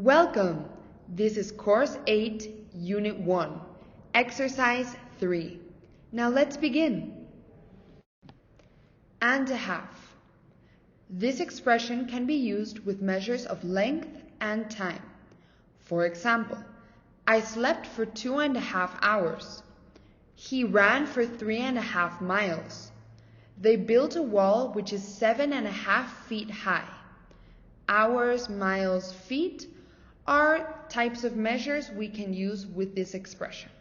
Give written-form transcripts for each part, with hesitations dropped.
Welcome! This is Course 8, Unit 1, Exercise 3. Now let's begin. And a half. This expression can be used with measures of length and time. For example, I slept for 2.5 hours. He ran for 3.5 miles. They built a wall which is 7.5 feet high. Hours, miles, feet are types of measures we can use with this expression.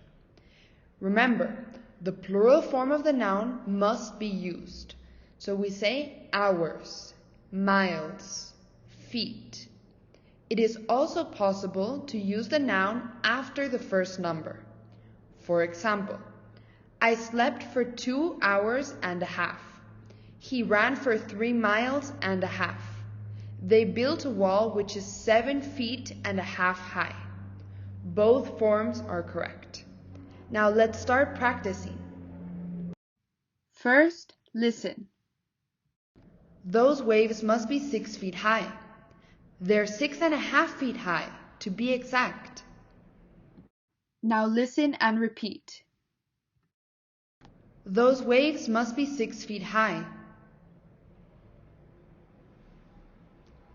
Remember, the plural form of the noun must be used. So we say hours, miles, feet. It is also possible to use the noun after the first number. For example, I slept for 2 hours and a half. He ran for 3 miles and a half. They built a wall which is 7.5 feet high. Both forms are correct. Now let's start practicing. First, listen. Those waves must be 6 feet high. They're 6.5 feet high, to be exact. Now listen and repeat. Those waves must be 6 feet high.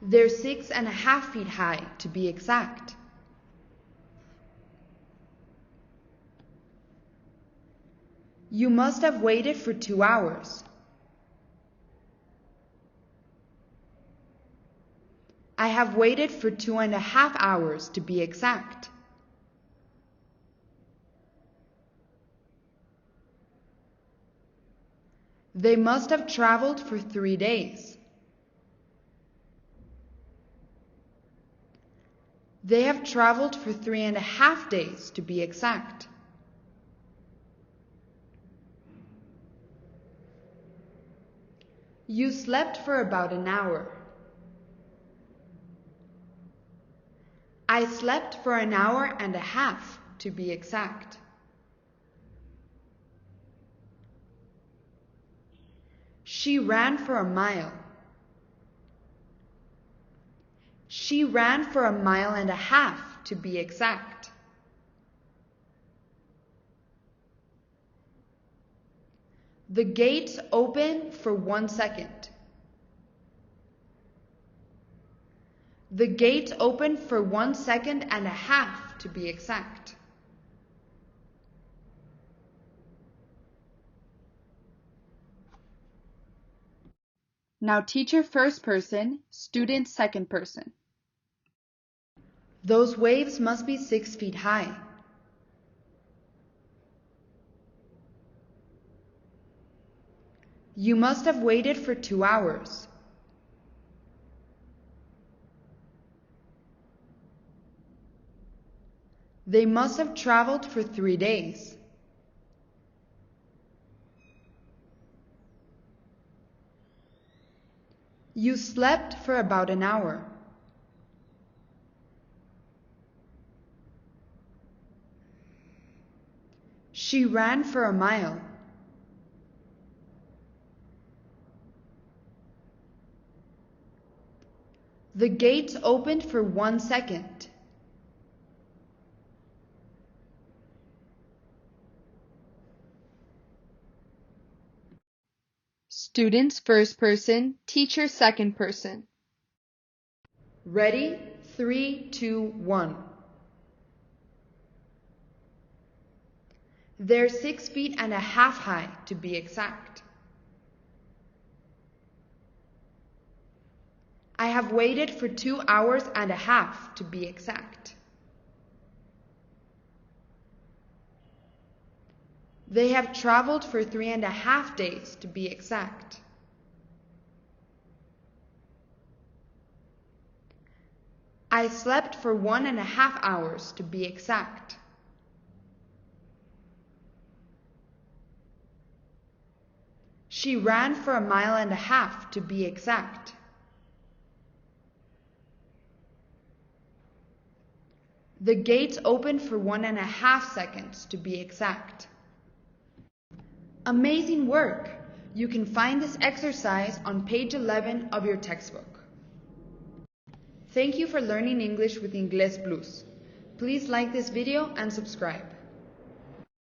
They're 6.5 feet high, to be exact. You must have waited for 2 hours. I have waited for 2.5 hours, to be exact. They must have traveled for 3 days. They have traveled for 3.5 days, to be exact. You slept for about an hour. I slept for an hour and a half, to be exact. She ran for a mile. She ran for 1.5 miles, to be exact. The gates open for 1 second. The gates open for 1.5 seconds, to be exact. Now teacher first person, student second person. Those waves must be 6 feet high. You must have waited for 2 hours. They must have traveled for 3 days. You slept for about an hour. She ran for 1 mile. The gates opened for 1 second. Students first person, teacher second person. Ready? 3, 2, 1. They're 6.5 feet high, to be exact. I have waited for 2.5 hours, to be exact. They have traveled for 3.5 days, to be exact. I slept for 1.5 hours, to be exact. She ran for 1.5 miles, to be exact. The gates opened for 1.5 seconds, to be exact. Amazing work! You can find this exercise on page 11 of your textbook. Thank you for learning English with Inglés Plus. Please like this video and subscribe.